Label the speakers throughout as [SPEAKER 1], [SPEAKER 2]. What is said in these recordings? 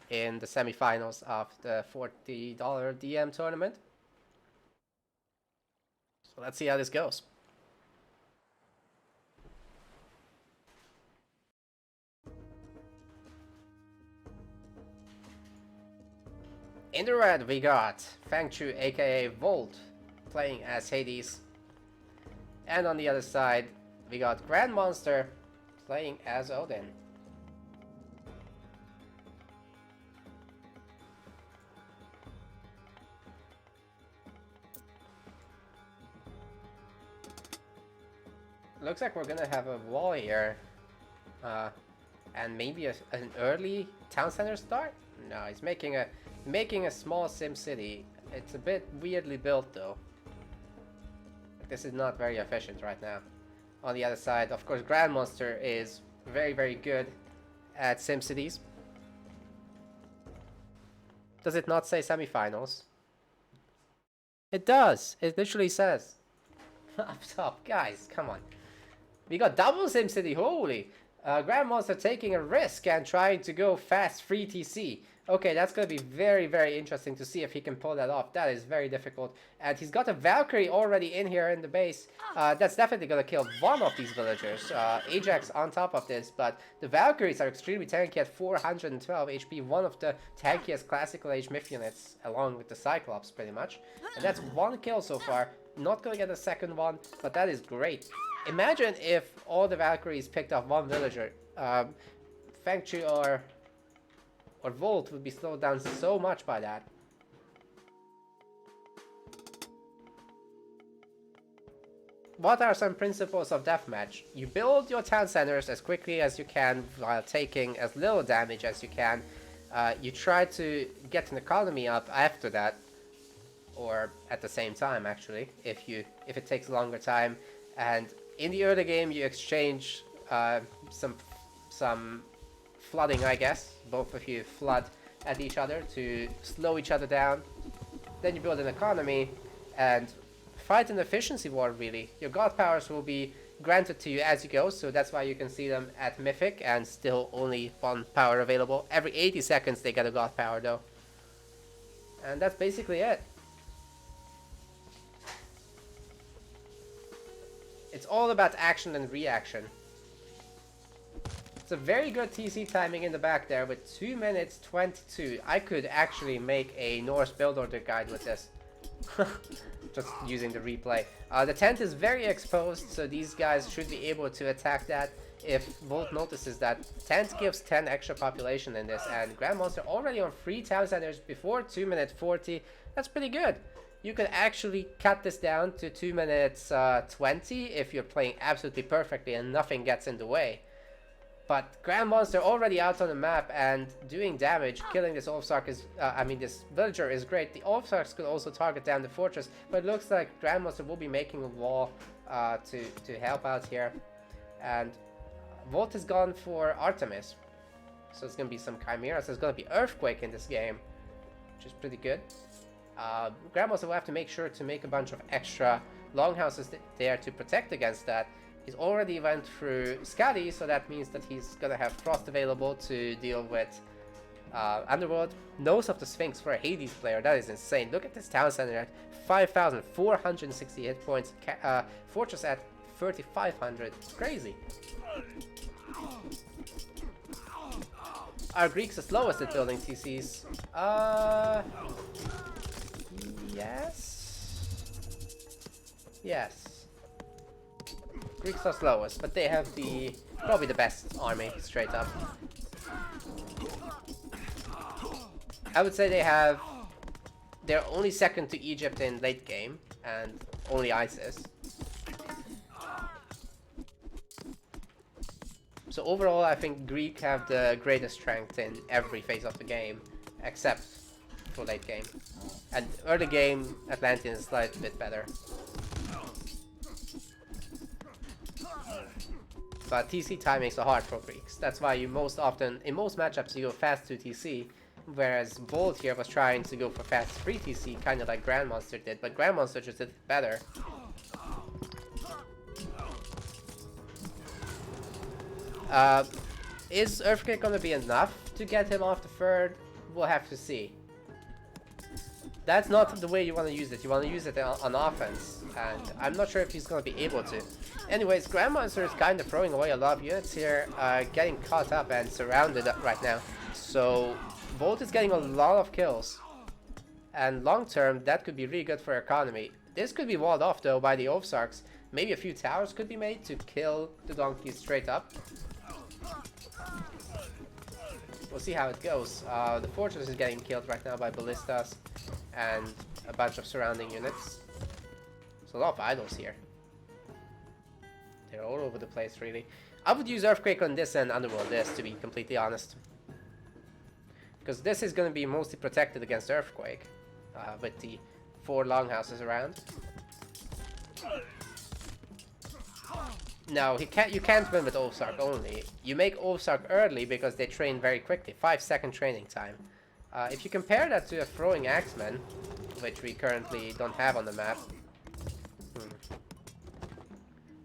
[SPEAKER 1] in the semifinals of the $40 DM tournament. So let's see how this goes. In the red, we got Fang Chu, aka Volt, playing as Hades. And on the other side, we got Grandmonster playing as Odin. Looks like we're gonna have a wall here. And maybe an early town center start? No, he's making a small sim city. It's a bit weirdly built though. This is not very efficient right now. On the other side, of course, Grandmonster is very, very good at sim cities. Does it not say semifinals? It does. It literally says. Up top, guys, come on. We got double SimCity, holy! Grandmonster taking a risk and trying to go fast free TC. Okay, that's going to be very, very interesting to see if he can pull that off. That is very difficult. And he's got a Valkyrie already in here in the base. That's definitely going to kill one of these villagers. Ajax on top of this, but the Valkyries are extremely tanky at 412 HP. One of the tankiest classical age myth units, along with the Cyclops, pretty much. And that's one kill so far. Not going to get a second one, but that is great. Imagine if all the Valkyries picked off one villager. Fang Chu or Volt would be slowed down so much by that. What are some principles of deathmatch? You build your town centers as quickly as you can while taking as little damage as you can. You try to get an economy up after that, or at the same time actually, if it takes a longer time. And in the early game, you exchange some flooding, I guess. Both of you flood at each other to slow each other down. Then you build an economy and fight an efficiency war, really. Your god powers will be granted to you as you go, so that's why you can see them at Mythic and still only one power available. Every 80 seconds they get a god power though. And that's basically it. It's all about action and reaction. It's a very good TC timing in the back there with 2 minutes 22. I could actually make a Norse build order guide with this. Just using the replay. The tent is very exposed, so these guys should be able to attack that if Volt notices that. Tent gives 10 extra population in this, and Grandmonster already on 3 town centers before 2 minutes 40. That's pretty good. You can actually cut this down to 2 minutes 20 if you're playing absolutely perfectly and nothing gets in the way. But Grandmonster already out on the map and doing damage, killing this Ulfsark is, this villager is great. The Ulfsarks could also target down the fortress, but it looks like Grandmonster will be making a wall to help out here. And Volt has gone for Artemis, so it's going to be some chimeras. There's going to be Earthquake in this game, which is pretty good. Grandmonster will have to make sure to make a bunch of extra longhouses there to protect against that. He's already went through Skadi, so that means that he's gonna have Frost available to deal with Underworld. Nose of the Sphinx for a Hades player, that is insane. Look at this town center at 5,460 hit points, Fortress at 3,500, crazy. Are Greeks the slowest at building TCs? Yes. Greeks are slowest, but they have probably the best army, straight up. I would say they're only second to Egypt in late game, and only ISIS. So overall, I think Greek have the greatest strength in every phase of the game, except for late game. And early game, Atlantean is a slightly bit better. But TC timings are hard for Greeks. That's why you most often, in most matchups, you go fast to TC, whereas Volt here was trying to go for fast free TC, kind of like Grandmonster did, but Grandmonster just did it better. Is Earthquake gonna be enough to get him off the third? we'll have to see. That's not the way you want to use it. You want to use it on offense, and I'm not sure if he's going to be able to. Anyways, Grandmonster is kind of throwing away a lot of units here, getting caught up and surrounded right now. So Volt is getting a lot of kills, and long term that could be really good for economy. This could be walled off though by the Ovsarks. Maybe a few towers could be made to kill the donkeys straight up. We'll see how it goes. The fortress is getting killed right now by ballistas and a bunch of surrounding units. There's a lot of idols here. They're all over the place, really. I would use Earthquake on this and Underworld this, to be completely honest. Because this is going to be mostly protected against Earthquake, with the 4 longhouses around. No, you can't win with Ovsark only. You make Ovsark early because they train very quickly. 5-second training time. If you compare that to a Throwing Axeman, which we currently don't have on the map.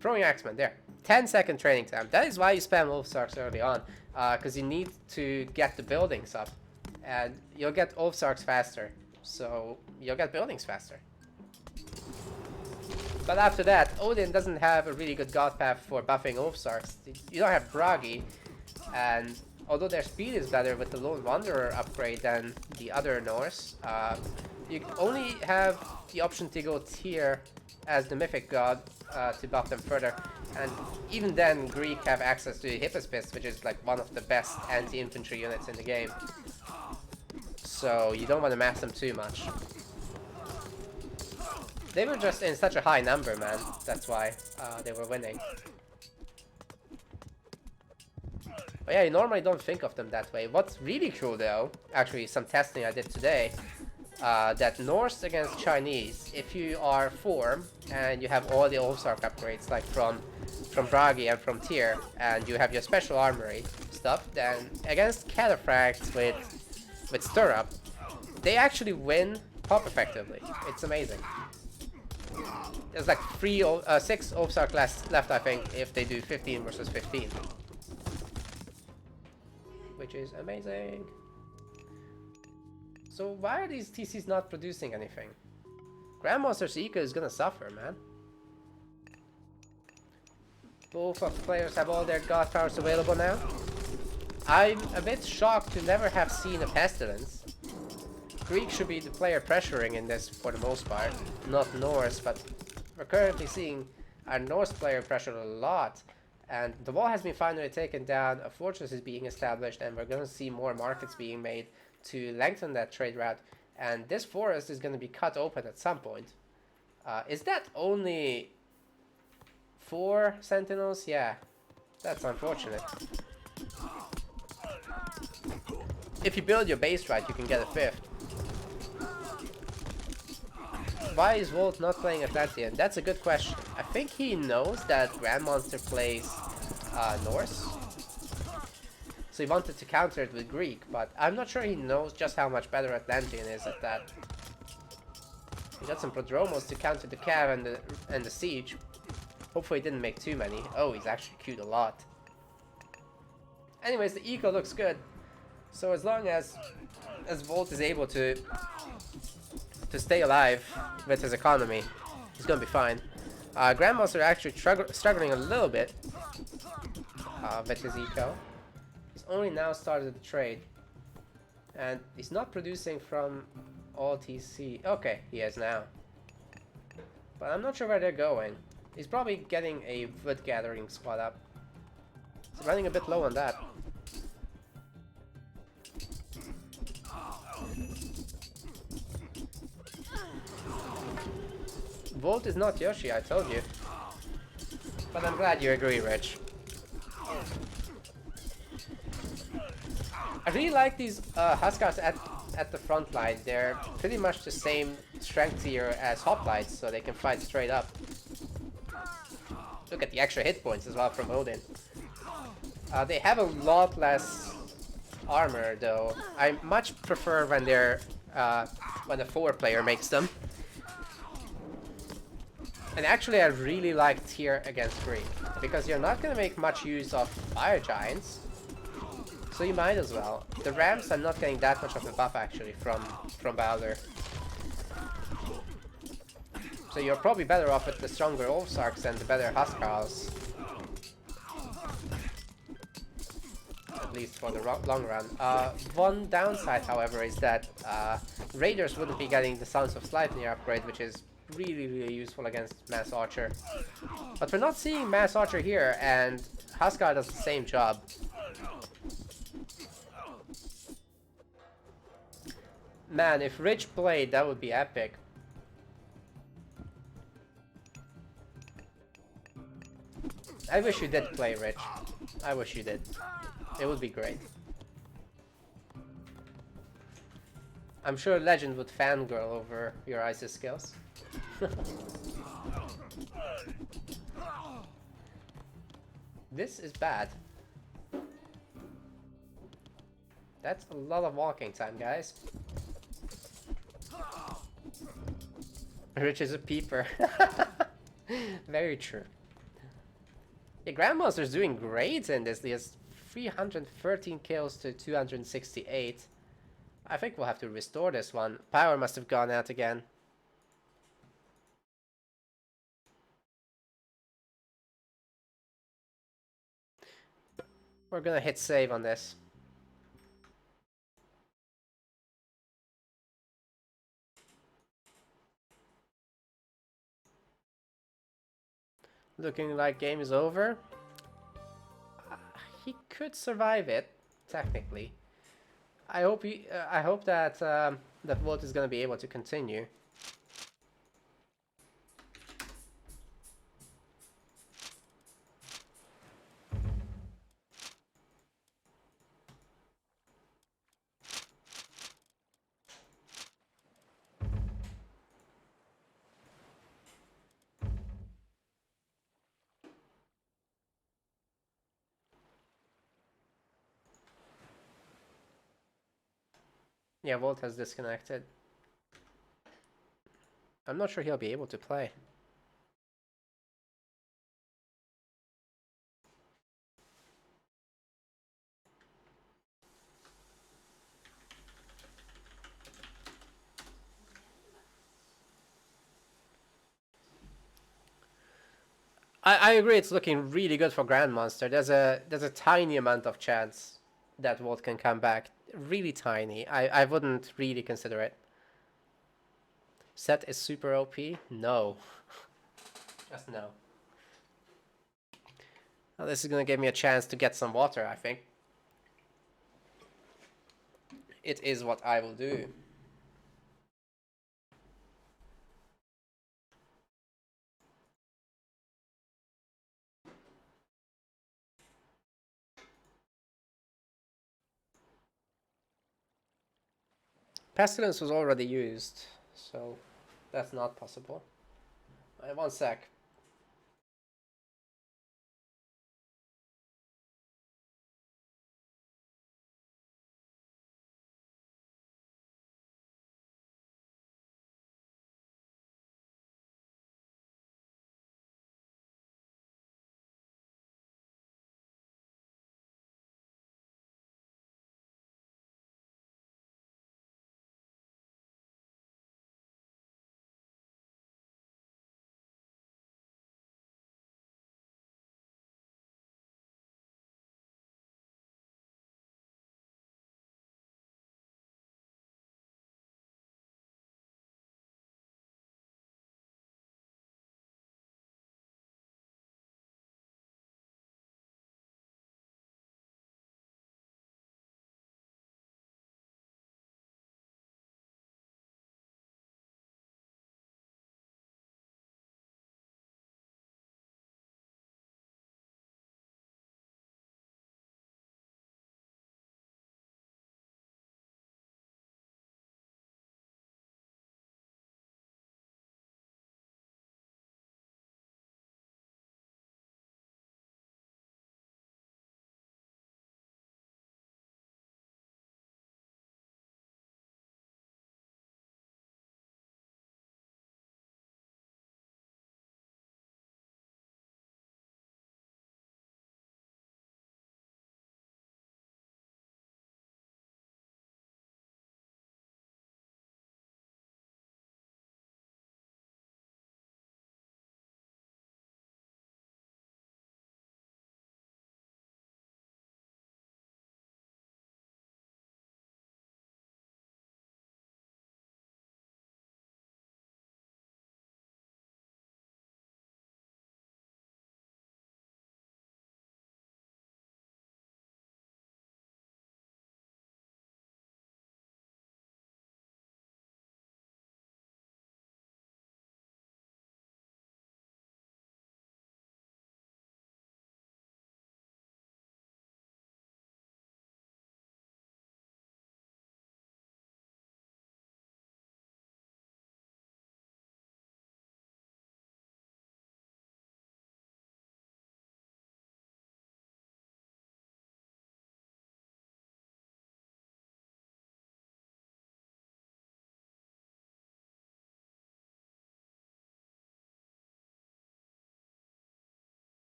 [SPEAKER 1] Throwing Axeman, there. 10-second training time. That is why you spam Ovsarks early on. Because you need to get the buildings up. And you'll get Ovsarks faster. So, you'll get buildings faster. But after that, Odin doesn't have a really good god path for buffing Ovsarks. You don't have Bragi, and although their speed is better with the Lone Wanderer upgrade than the other Norse, you only have the option to go tier as the mythic god to buff them further. And even then, Greek have access to Hippospist, which is like one of the best anti-infantry units in the game. So you don't want to mass them too much. They were just in such a high number, man. That's why they were winning. But yeah, you normally don't think of them that way. What's really cool though, actually some testing I did today, that Norse against Chinese, if you are 4 and you have all the Ovsark upgrades, like from Bragi and from Tyr, and you have your special armory stuff, then against Cataphracts with Stirrup, they actually win pop effectively. It's amazing. There's like 6 Ovsark left, I think, if they do 15 versus 15. Which is amazing. So why are these TCs not producing anything? Grandmonster's eco is gonna suffer, man. Both of the players have all their god powers available now. I'm a bit shocked to never have seen a Pestilence. Greek should be the player pressuring in this for the most part, not Norse, but we're currently seeing our Norse player pressure a lot, and the wall has been finally taken down, a fortress is being established, and we're going to see more markets being made to lengthen that trade route, and this forest is going to be cut open at some point. Is that only 4 sentinels? Yeah, that's unfortunate. If you build your base right, you can get a 5th. Why is Volt not playing Atlantean? That's a good question. I think he knows that Grandmonster plays Norse. So he wanted to counter it with Greek, but I'm not sure he knows just how much better Atlantean is at that. He got some Prodromos to counter the Cav and the Siege. Hopefully he didn't make too many. Oh, he's actually queued a lot. Anyways, the eco looks good. So as long as Volt is able to stay alive with his economy, he's gonna be fine. Grandmonster actually struggling a little bit with his eco. He's only now started the trade, and he's not producing from all TC. Okay, he is now, but I'm not sure where they're going. He's probably getting a wood gathering squad up. He's running a bit low on that. Volt is not Yoshi, I told you. But I'm glad you agree, Rich. I really like these Huskars at the front line. They're pretty much the same strength tier as Hoplites, so they can fight straight up. Look at the extra hit points as well from Odin. They have a lot less armor though. I much prefer when they're when a 4 player makes them. And actually I really like Tyr against Greek, because you're not going to make much use of fire giants. So you might as well. The Rams are not getting that much of a buff actually from Balder. So you're probably better off with the stronger Ulfsarks and the better Huskarls. At least for the long run. One downside, however, is that Raiders wouldn't be getting the Sons of Sleipnir upgrade, which is really useful against Mass Archer. But we're not seeing Mass Archer here, and Huskar does the same job. Man, if Rich played, that would be epic. I wish you did play Rich. I wish you did. It would be great. I'm sure Legend would fangirl over your ISIS skills. This is bad. That's a lot of walking time, guys. Rich is a peeper. Very true. Yeah, Grandmonster's doing great in this. He has 313 kills to 268. I think we'll have to restore this one. Power must have gone out again. We're gonna hit save on this. Looking like game is over. He could survive it, technically. I hope that that Volt is gonna be able to continue. Yeah, Volt has disconnected. I'm not sure he'll be able to play. I agree. It's looking really good for Grandmonster. There's a tiny amount of chance that Volt can come back. Really tiny. I wouldn't really consider it. Set is super OP? No. Just no. Well, this is gonna give me a chance to get some water, I think. It is what I will do. Pestilence was already used, so that's not possible. One sec.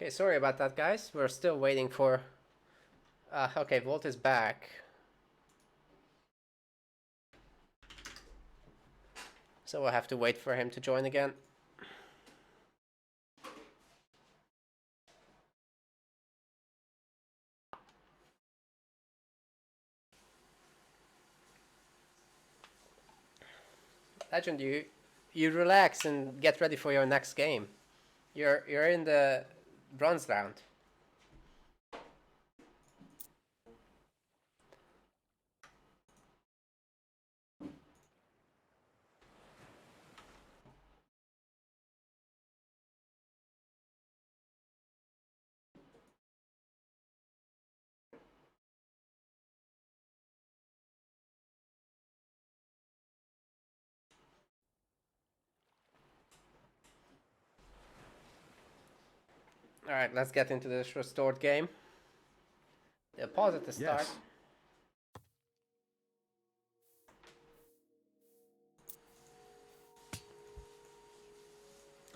[SPEAKER 1] Okay, sorry about that, guys. We're still waiting for... okay, Volt is back. So we'll have to wait for him to join again. Legend, you relax and get ready for your next game. You're in the bronze round. Alright, let's get into this restored game. They'll pause at the start.
[SPEAKER 2] Yes.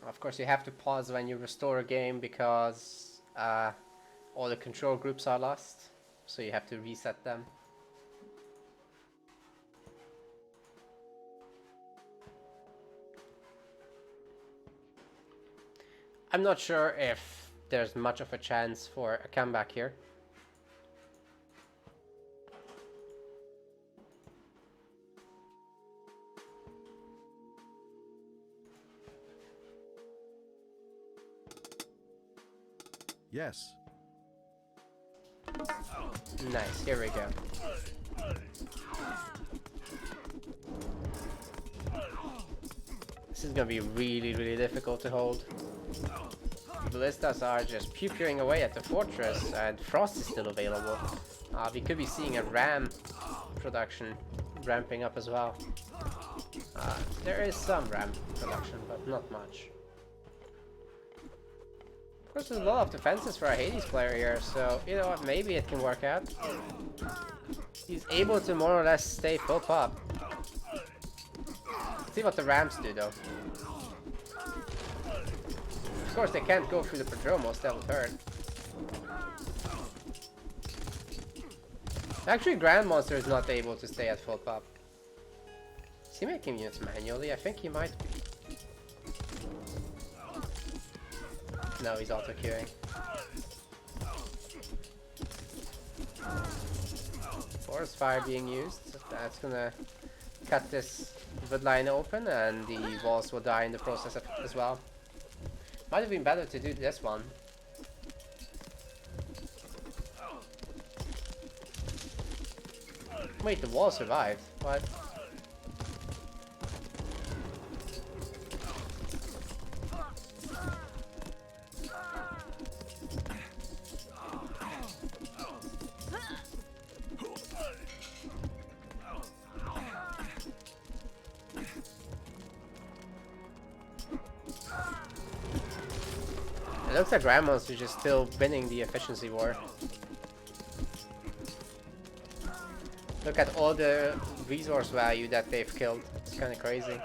[SPEAKER 1] Of course, you have to pause when you restore a game because all the control groups are lost. So you have to reset them. I'm not sure if there's much of a chance for a comeback here.
[SPEAKER 2] Yes.
[SPEAKER 1] Nice, here we go. This is gonna be really difficult to hold. Ballistas are just pukering away at the fortress, and Frost is still available. We could be seeing a ram production ramping up as well. There is some ram production, but not much. Of course, there's a lot of defenses for a Hades player here, so you know what, maybe it can work out. He's able to more or less stay full pop. Let's see what the Rams do though. Of course, they can't go through the Prodromos, that would hurt. Actually, Grandmonster is not able to stay at full pop. Is he making units manually? I think he might be. No, he's auto-queuing. Forest Fire being used. That's gonna cut this wood line open, and the walls will die in the process as well. Might have been better to do this one. Wait, the wall survived. What? It looks like Grandmonster is just still winning the efficiency war. Look at all the resource value that they've killed. It's kind of crazy.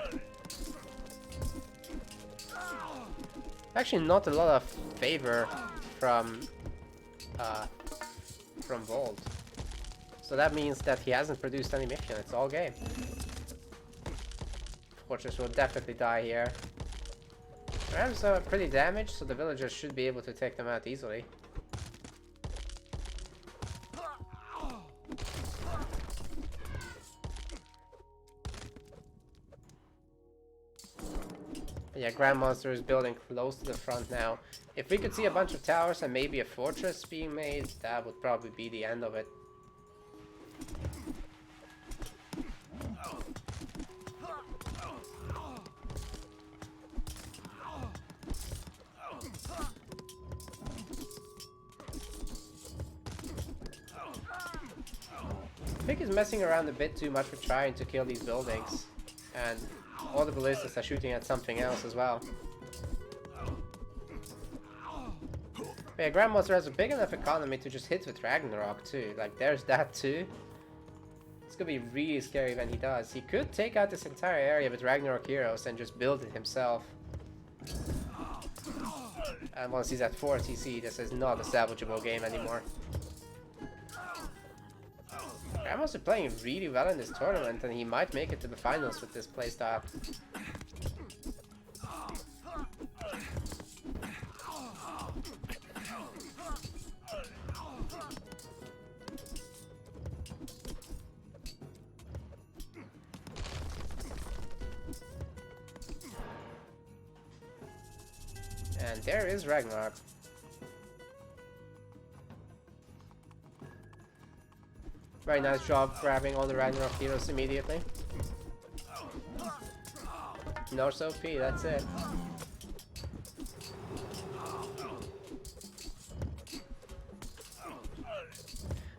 [SPEAKER 1] Actually, not a lot of favor from Volt. So that means that he hasn't produced any mission. It's all game. Fortress will definitely die here. Rams are pretty damaged, so the villagers should be able to take them out easily. Yeah, Grandmonster is building close to the front now. If we could see a bunch of towers and maybe a fortress being made, that would probably be the end of it. I think he's messing around a bit too much with trying to kill these buildings, and all the ballistas are shooting at something else as well. But yeah, Grandmonster has a big enough economy to just hit with Ragnarok too. Like, there's that too. It's gonna be really scary when he does. He could take out this entire area with Ragnarok heroes and just build it himself. And once he's at 4 TC, this is not a salvageable game anymore. Grandmonster playing really well in this tournament, and he might make it to the finals with this playstyle. And there is Ragnarok. Very nice job grabbing all the Ragnarok heroes immediately. Norse OP, that's it.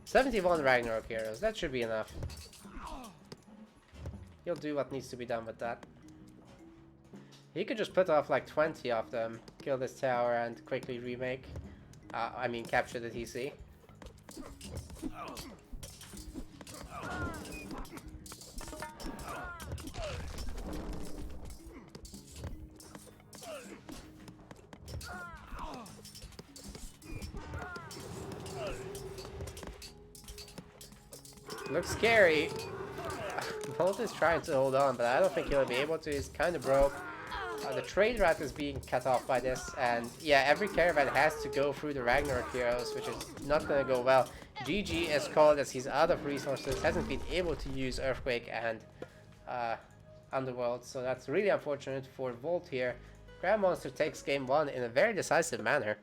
[SPEAKER 1] "71 Ragnarok heroes, that should be enough. He'll do what needs to be done with that. He could just put off like 20 of them, kill this tower and quickly remake. I mean capture the TC. Looks scary. Bolt is trying to hold on, but I don't think he'll be able to. He's kind of broke. The trade route is being cut off by this, and yeah, every caravan has to go through the Ragnarok heroes, which is not going to go well. GG is called as he's out of resources, hasn't been able to use Earthquake and Underworld, so that's really unfortunate for Volt here. Grandmonster takes game 1 in a very decisive manner.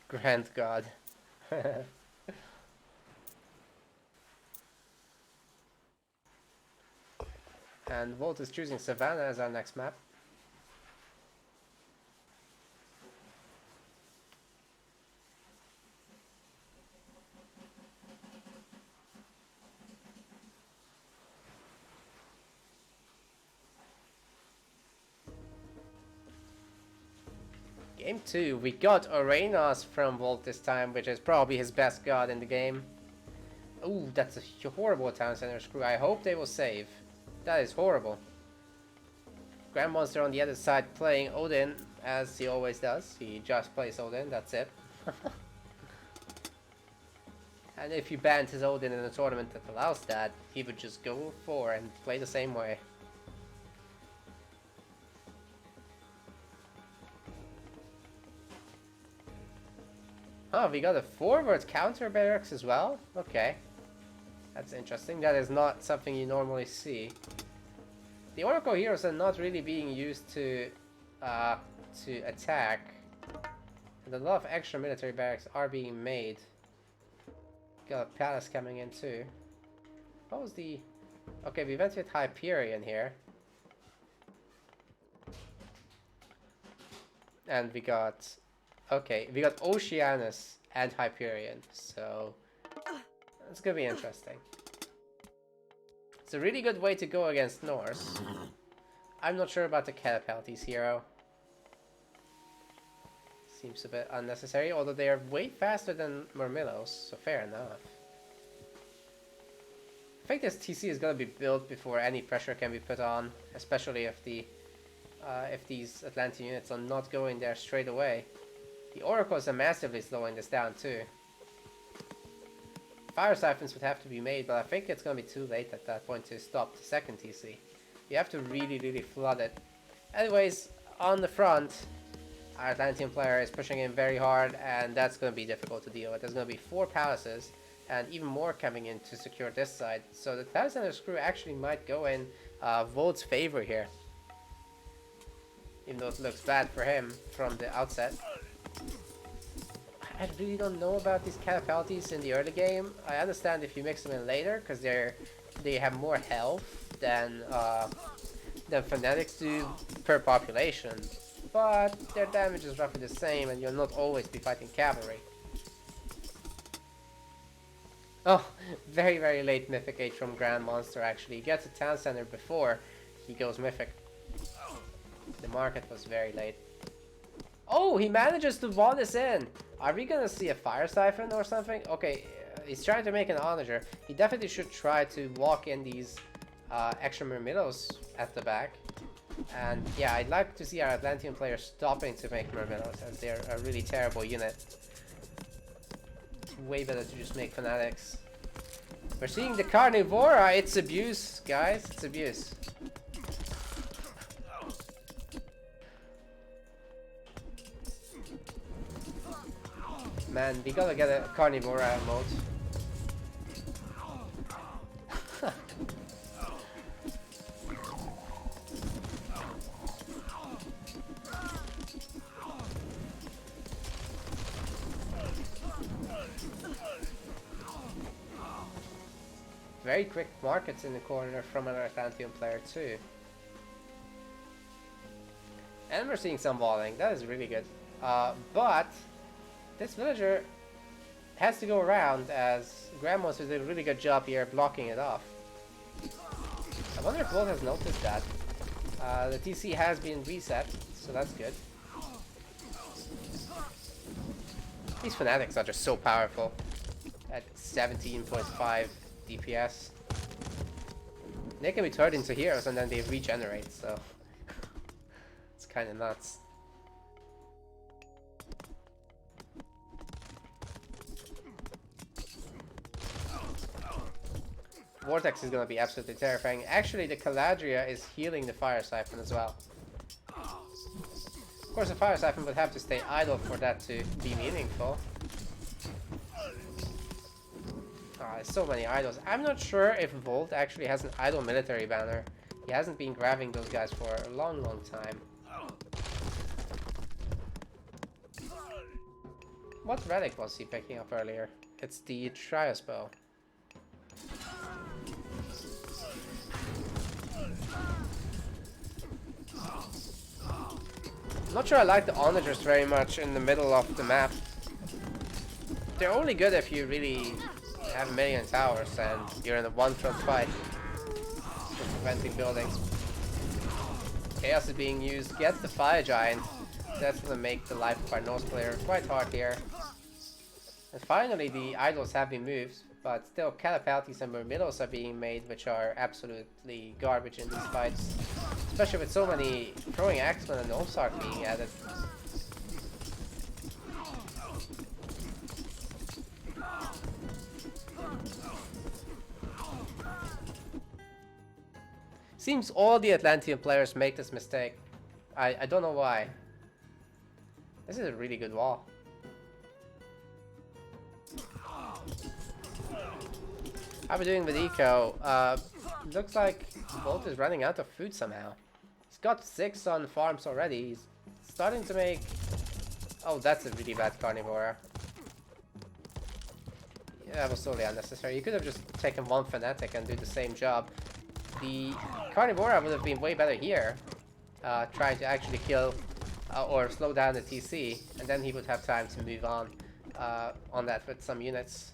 [SPEAKER 1] Grand God. And Volt is choosing Savannah as our next map. Game 2, we got Arenas from Volt this time, which is probably his best god in the game. Ooh, that's a horrible town center screw. I hope they will save. That is horrible. Grandmonster on the other side playing Odin, as he always does. He just plays Odin, that's it. And if you banned his Odin in a tournament that allows that, he would just go for and play the same way. Oh, we got a forward counter barracks as well? Okay. That's interesting. That is not something you normally see. The Oracle heroes are not really being used to attack. And a lot of extra military barracks are being made. Got a palace coming in too. What was the... Okay, we went with Hyperion here. And we got... Okay, we got Oceanus and Hyperion, so it's gonna be interesting. It's a really good way to go against Norse. I'm not sure about the Catapultes hero. Seems a bit unnecessary, although they are way faster than Murmillos, so fair enough. I think this TC is gonna be built before any pressure can be put on, especially if these Atlantean units are not going there straight away. The Oracles are massively slowing this down too. Fire siphons would have to be made, but I think it's going to be too late at that point to stop the second TC. You have to really flood it. Anyways, on the front, our Atlantean player is pushing in very hard, and that's going to be difficult to deal with. There's going to be 4 palaces, and even more coming in to secure this side. So the Town Center Screw actually might go in Volt's favor here. Even though it looks bad for him from the outset. I really don't know about these Catapultes in the early game. I understand if you mix them in later, because they have more health than Fanatics do per population. But their damage is roughly the same, and you'll not always be fighting cavalry. Oh, very, very late Mythic Age from Grandmonster actually. He gets a Town Center before he goes Mythic. The market was very late. Oh, he manages to wall this in. Are we gonna see a Fire Siphon or something? Okay, he's trying to make an Onager. He definitely should try to walk in these extra Myrmidons at the back. And yeah, I'd like to see our Atlantean players stopping to make Myrmidons, as they're a really terrible unit. It's way better to just make Fanatics. We're seeing the Carnivora. It's abuse, guys. It's abuse. Man, we gotta get a Carnivora mode. Very quick markets in the corner from an Atlantean player too. And we're seeing some walling. That is really good. But this villager has to go around, as Grandmonster did a really good job here blocking it off. I wonder if Volt has noticed that. The TC has been reset, so that's good. These Fanatics are just so powerful at 17.5 DPS. They can be turned into heroes and then they regenerate, so it's kind of nuts. Vortex is going to be absolutely terrifying. Actually, the Caladria is healing the Fire Siphon as well. Of course, the Fire Siphon would have to stay idle for that to be meaningful. There's so many idols. I'm not sure if Volt actually has an idle military banner. He hasn't been grabbing those guys for a long, long time. What relic was he picking up earlier? It's the Trios Bow. Not sure I like the Onagers very much in the middle of the map. They're only good if you really have a million towers and you're in a one-front fight for preventing buildings. Chaos is being used. Get the Fire Giant. That's gonna make the life of our Norse player quite hard here. And finally the idols have been moved, but still Catapulties and Myrmidons are being made, which are absolutely garbage in these fights. Especially with so many throwing axemen and Ozark being added. Seems all the Atlantean players make this mistake. I don't know why. This is a really good wall. How are we doing with eco? Looks like Volt is running out of food somehow. He's got 6 on farms already. He's starting to make... Oh, that's a really bad Carnivora. Yeah, that was totally unnecessary. You could have just taken one Fanatic and do the same job. The Carnivora would have been way better here, trying to actually kill or slow down the TC, and then he would have time to move on that with some units.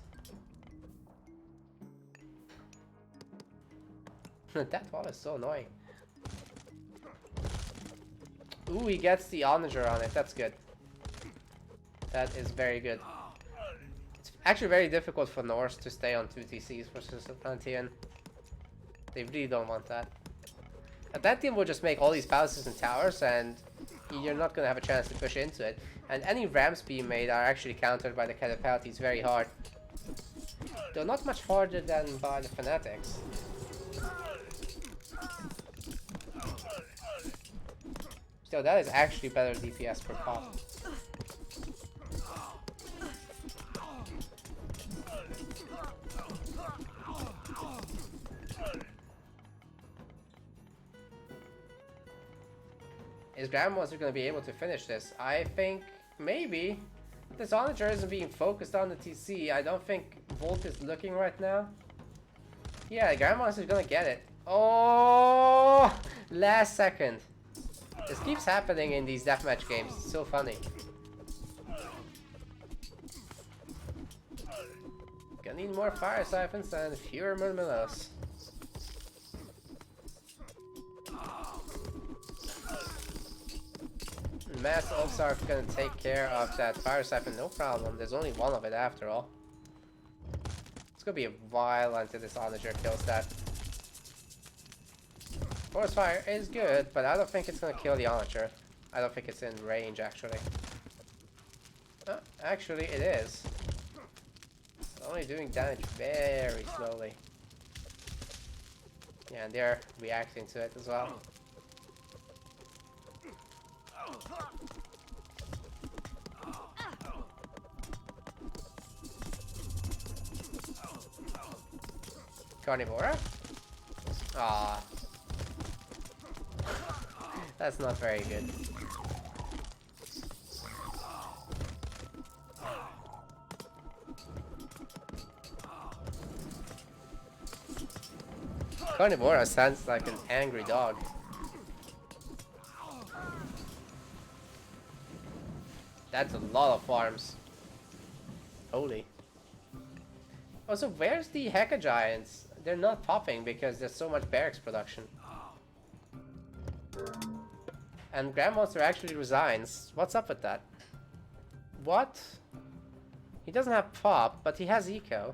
[SPEAKER 1] That wall is so annoying. Ooh, he gets the Onager on it. That's good. That is very good. It's actually very difficult for Norse to stay on 2 TCs versus Atlantean. They really don't want that. Atlantean will just make all these palaces and towers, and you're not going to have a chance to push into it. And any ramps being made are actually countered by the Catapulties very hard. Though not much harder than by the Fanatics. Still, that is actually better DPS per pop. Is Grandmonster going to be able to finish this? I think maybe. This Onager isn't being focused on the TC. I don't think Volt is looking right now. Yeah, Grandmonster is going to get it. Oh! Last second. This keeps happening in these deathmatch games. It's so funny. Gonna need more fire siphons and fewer murmillos. Mass Oaks are gonna take care of that fire siphon, no problem. There's only one of it after all. It's gonna be a while until this onager kills that. Forest fire is good, but I don't think it's gonna kill the onager. I don't think it's in range actually. Actually it is. It's only doing damage very slowly. Yeah, and they're reacting to it as well. Carnivora? Ah, that's not very good. Carnivora sounds like an angry dog. That's a lot of farms. Holy. Also, where's the Heka Giants? They're not popping because there's so much barracks production. And Grandmonster actually resigns. What's up with that? What? He doesn't have pop, but he has eco.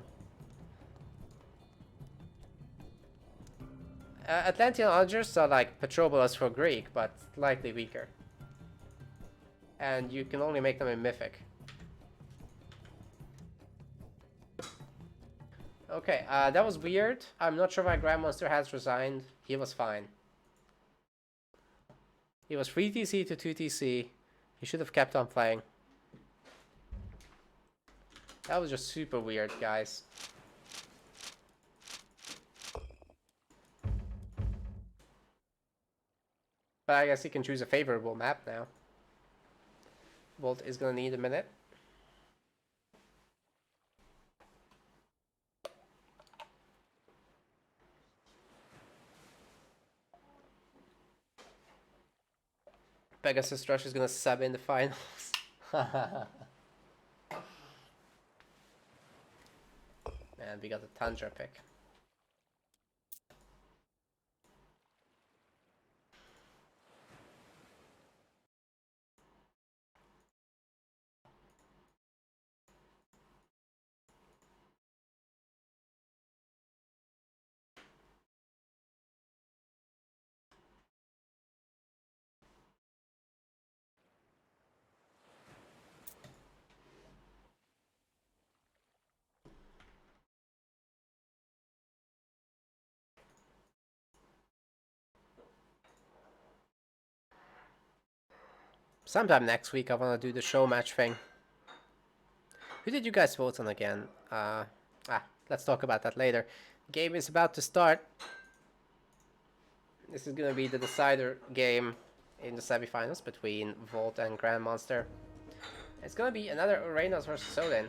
[SPEAKER 1] Atlantean onagers are like Petrobolas for Greek, but slightly weaker. And you can only make them in Mythic. Okay, that was weird. I'm not sure why Grandmonster has resigned. He was fine. He was 3 TC to 2 TC. He should have kept on playing. That was just super weird, guys. But I guess he can choose a favorable map now. Volt is gonna need a minute. Pegasus Rush is gonna sub in the finals. And we got the Tundra pick. Sometime next week I want to do the show match thing. Who did you guys vote on again? Let's talk about that later. Game is about to start. This is gonna be the decider game in the semifinals between Volt and Grandmonster. It's gonna be another Orenos versus Odin.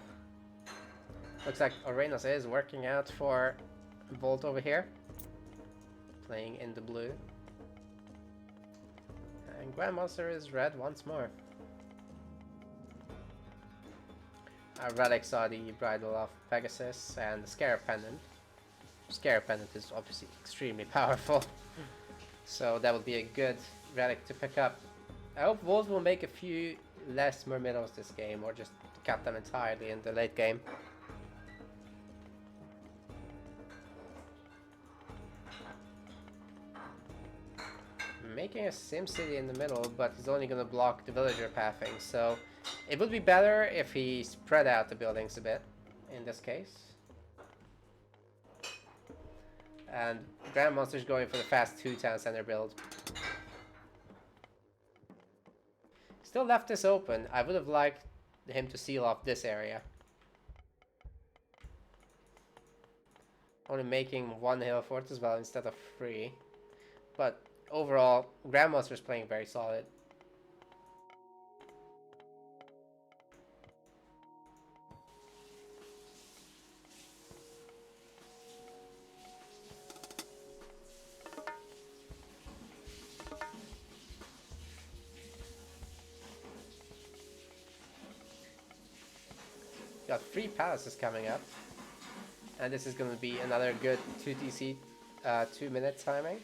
[SPEAKER 1] Looks like Orenos is working out for Volt over here. Playing in the blue. And Grandmonster is red once more. Relics are the bridle of Pegasus and the Scarab Pendant. Scarab Pendant is obviously extremely powerful. So that would be a good relic to pick up. I hope Volt will make a few less Myrmidons this game, or just cut them entirely in the late game. Making a Sim City in the middle, but he's only gonna block the villager pathing, so it would be better if he spread out the buildings a bit, in this case. And Grandmonster's going for the fast 2 town center build. Still left this open. I would have liked him to seal off this area. Only making 1 hill fort as well instead of 3. But overall, Grandmonster's playing very solid. Got 3 palaces coming up. And this is going to be another good 2TC 2-minute timing.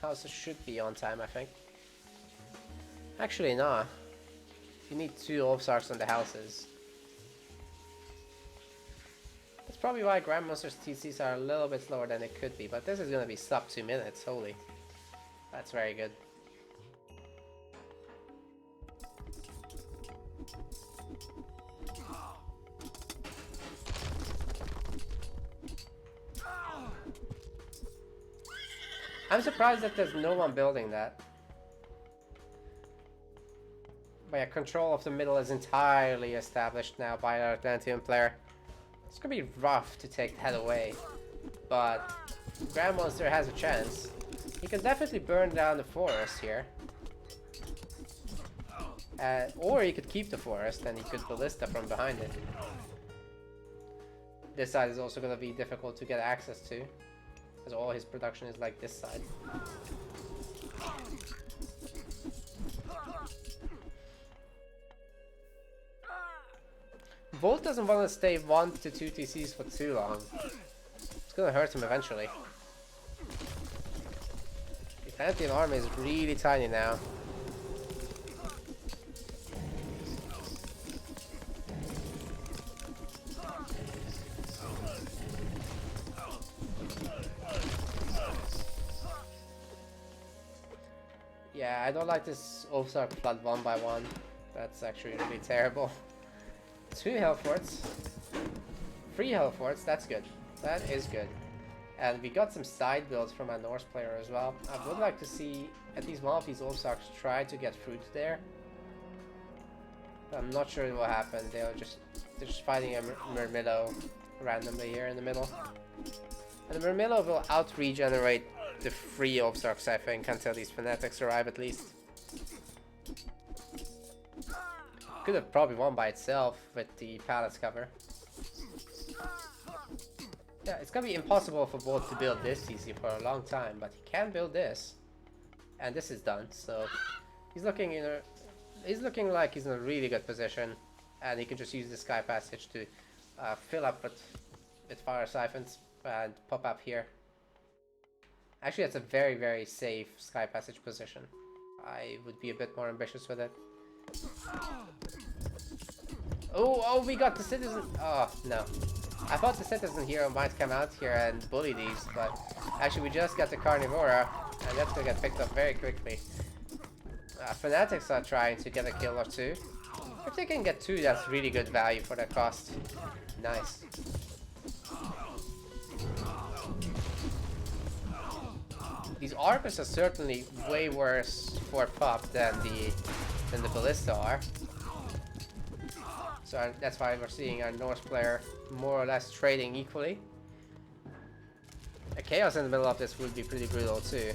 [SPEAKER 1] Houses should be on time, I think. Actually, nah. You need 2 Ulfsarks on the houses. That's probably why Grandmonster's TCs are a little bit slower than it could be, but this is going to be sub 2 minutes, holy. That's very good. I'm surprised that there's no one building that. But yeah, control of the middle is entirely established now by our Atlantean player. It's gonna be rough to take that away, but Grandmonster has a chance. He can definitely burn down the forest here. Or he could keep the forest and he could ballista from behind it. This side is also gonna be difficult to get access to, because all his production is like this side. Volt doesn't want to stay 1 to 2 TCs for too long. It's gonna hurt him eventually. The Atlantean army is really tiny now. Yeah, I don't like this Ulfsar flood 1 by 1. That's actually really terrible. 2 health forts. 3 health forts, that's good. That is good. And we got some side builds from our Norse player as well. I would like to see at least one of these Ulfsarks try to get fruit there. But I'm not sure it will happen. They're just fighting a Murmillo randomly here in the middle. And the Murmillo will out-regenerate the 3 Ulfsarks, I think, until these fanatics arrive at least. Could have probably won by itself with the palace cover. Yeah, it's gonna be impossible for Bolt to build this TC for a long time, but he can build this. And this is done, so he's looking like he's in a really good position, and he can just use the Sky Passage to fill up with fire siphons and pop up here. Actually, that's a very, very safe Sky Passage position. I would be a bit more ambitious with it. Oh, we got the citizen. Oh, no. I thought the citizen hero might come out here and bully these, but actually we just got the Carnivora, and that's gonna get picked up very quickly. Fanatics are trying to get a kill or 2. If they can get 2, that's really good value for their cost. Nice. These Arcus are certainly way worse for pop than the Ballista are. So that's why we're seeing our Norse player more or less trading equally. A Chaos in the middle of this would be pretty brutal too.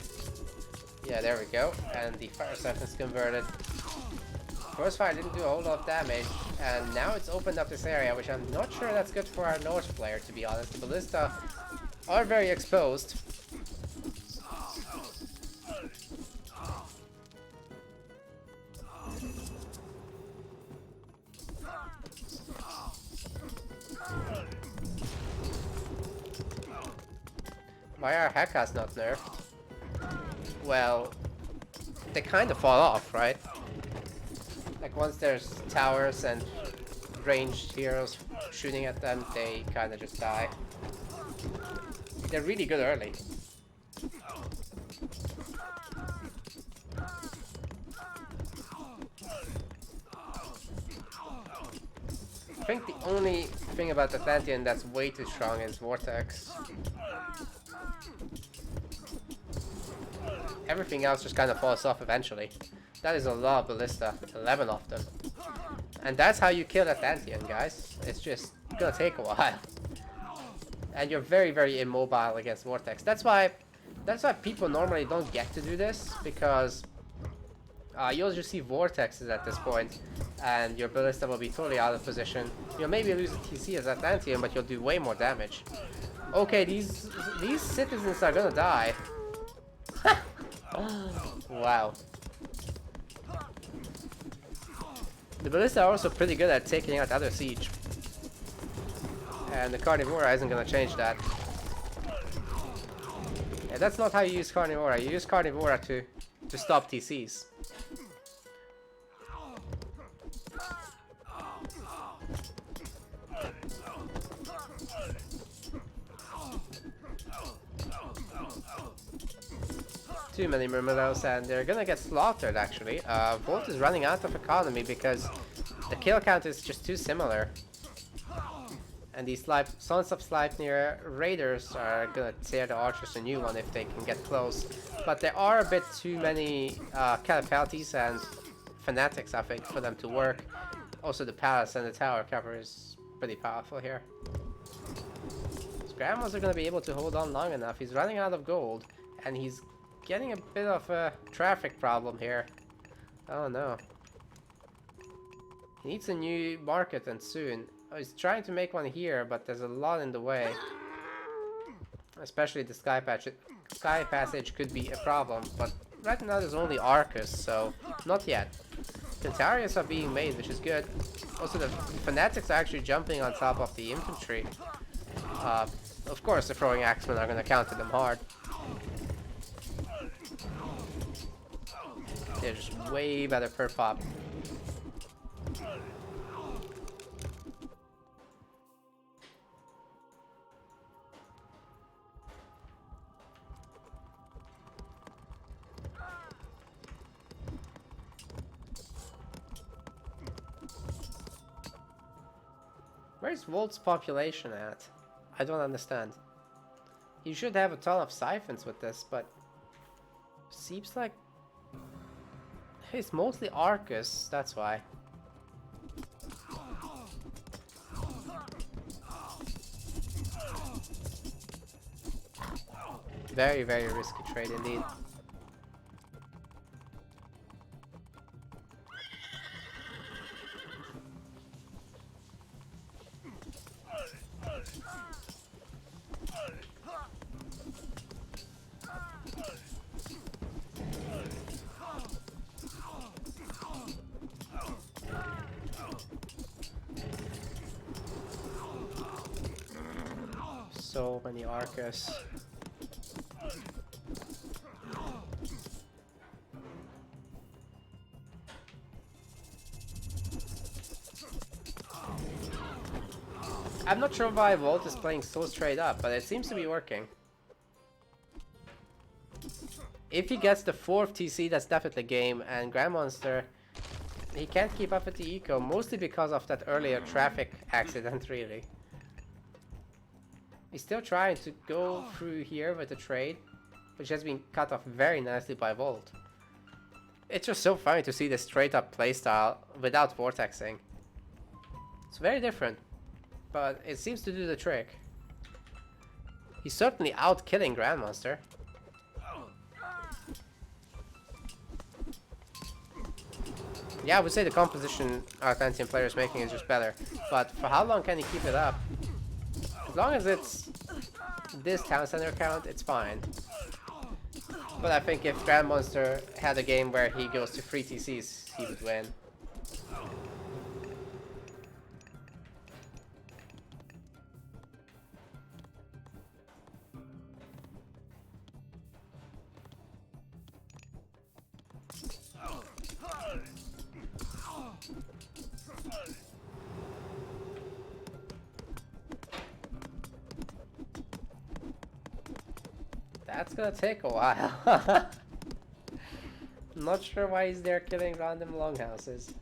[SPEAKER 1] Yeah, there we go. And the fire siphon is converted. First fire didn't do a whole lot of damage, and now it's opened up this area, which I'm not sure that's good for our Norse player, to be honest. The Ballista are very exposed. Why are Hekkas not nerfed? Well, they kind of fall off, right? Like once there's towers and ranged heroes shooting at them, they kind of just die. They're really good early. I think the only thing about Atlantean that's way too strong is Vortex. Everything else just kind of falls off eventually. That is a lot of Ballista, 11 of them. And that's how you kill Atlantean, guys. It's just gonna take a while. And you're very, very immobile against Vortex. That's why people normally don't get to do this, because you'll just see Vortexes at this point, and your Ballista will be totally out of position. You'll maybe lose a TC as Atlantean, but you'll do way more damage. Okay, these citizens are gonna die. Wow. The Ballista are also pretty good at taking out other siege. And the Carnivora isn't gonna change that. Yeah, that's not how you use Carnivora. You use Carnivora to stop TCs. Too many Murmillos and they're gonna get slaughtered actually. Volt is running out of economy because the kill count is just too similar. And these Sons of Sleipnir Raiders are gonna tear the archers a new one if they can get close. But there are a bit too many Catapulties and Fanatics, I think, for them to work. Also the Palace and the Tower cover is pretty powerful here. So Grandmonster are gonna be able to hold on long enough. He's running out of gold and he's getting a bit of a traffic problem here. Oh no. He needs a new market and soon. Oh, he's trying to make one here, but there's a lot in the way. Especially the Sky Passage could be a problem, but right now there's only Arcus, so not yet. Pentarius are being made, which is good. Also the Fanatics are actually jumping on top of the infantry. Of course the throwing axemen are gonna counter them hard. They're just way better per pop. Where's Volt's population at? I don't understand. You should have a ton of siphons with this, but seems like it's mostly Arcus, that's why. Very, very risky trade indeed. So many Arcus. I'm not sure why Volt is playing so straight up, but it seems to be working. If he gets the 4th TC, that's definitely game, and Grandmonster, he can't keep up with the eco, mostly because of that earlier traffic accident, really. He's still trying to go through here with the trade, which has been cut off very nicely by Volt. It's just so funny to see this straight up playstyle without vortexing. It's very different, but it seems to do the trick. He's certainly out killing Grandmonster. Yeah, I would say the composition Atlantean player is making is just better, but for how long can he keep it up? As long as it's this town center count, it's fine. But I think if Grandmonster had a game where he goes to 3 TCs, he would win. That's gonna take a while. Not sure why he's there killing random longhouses.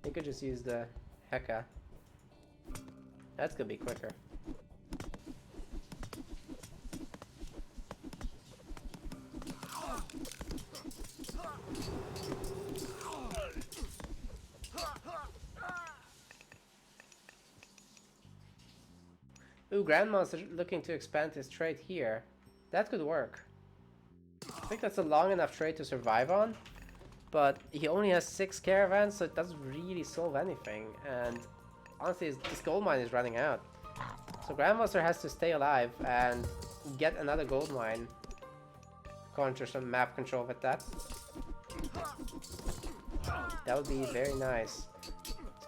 [SPEAKER 1] He could just use the Heka. That's gonna be quicker. Ooh, Grandmonster looking to expand his trade here. That could work. I think that's a long enough trade to survive on, but he only has 6 caravans, so it doesn't really solve anything. And honestly, this gold mine is running out. So Grandmaster has to stay alive and get another gold mine. Conjure some map control with that. That would be very nice.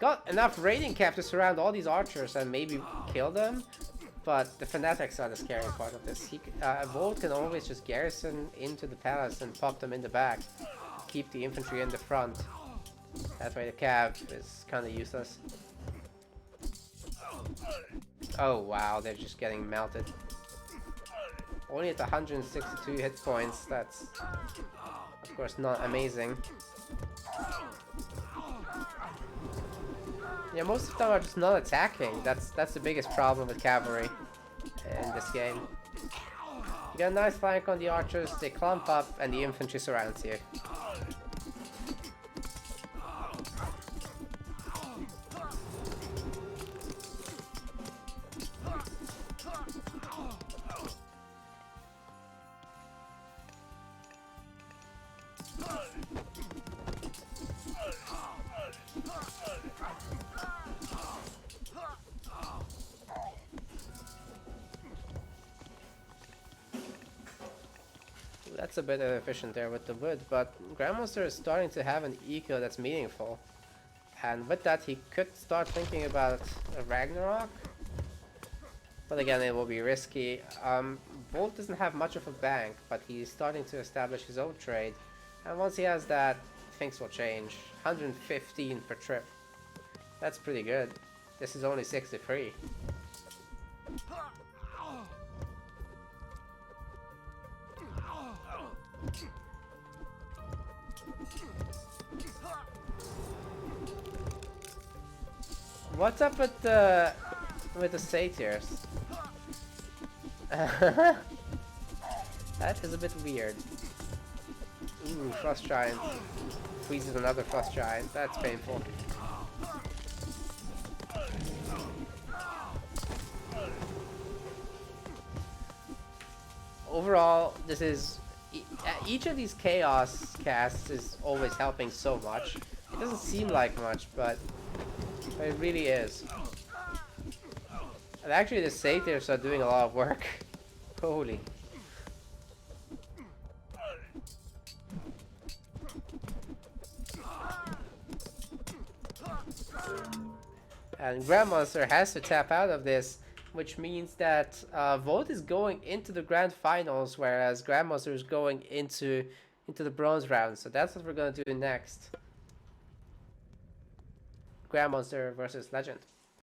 [SPEAKER 1] got enough raiding cap to surround all these archers and maybe kill them, but the fanatics are the scary part of this. Volt can always just garrison into the palace and pop them in the back, keep the infantry in the front. That way the cav is kind of useless. Oh wow, they're just getting melted. Only at 162 hit points, that's of course not amazing. Yeah, most of them are just not attacking. That's the biggest problem with cavalry in this game. You got a nice flank on the archers, they clump up, and the infantry surrounds you. That's a bit inefficient there with the wood, but Grandmonster is starting to have an eco that's meaningful. And with that, he could start thinking about a Ragnarok. But again, it will be risky. Bolt doesn't have much of a bank, but he's starting to establish his own trade. And once he has that, things will change. 115 per trip. That's pretty good. This is only 63. What's up with the satyrs? That is a bit weird. Ooh, frost giant freezes another frost giant. That's painful. Overall, this is each of these chaos casts is always helping so much. It doesn't seem like much, but it really is. And actually, the satyrs are doing a lot of work. Holy. And Grandmonster has to tap out of this, which means that Volt is going into the grand finals, whereas Grandmonster is going into the bronze round. So that's what we're gonna do next. Grandmonster versus Legend.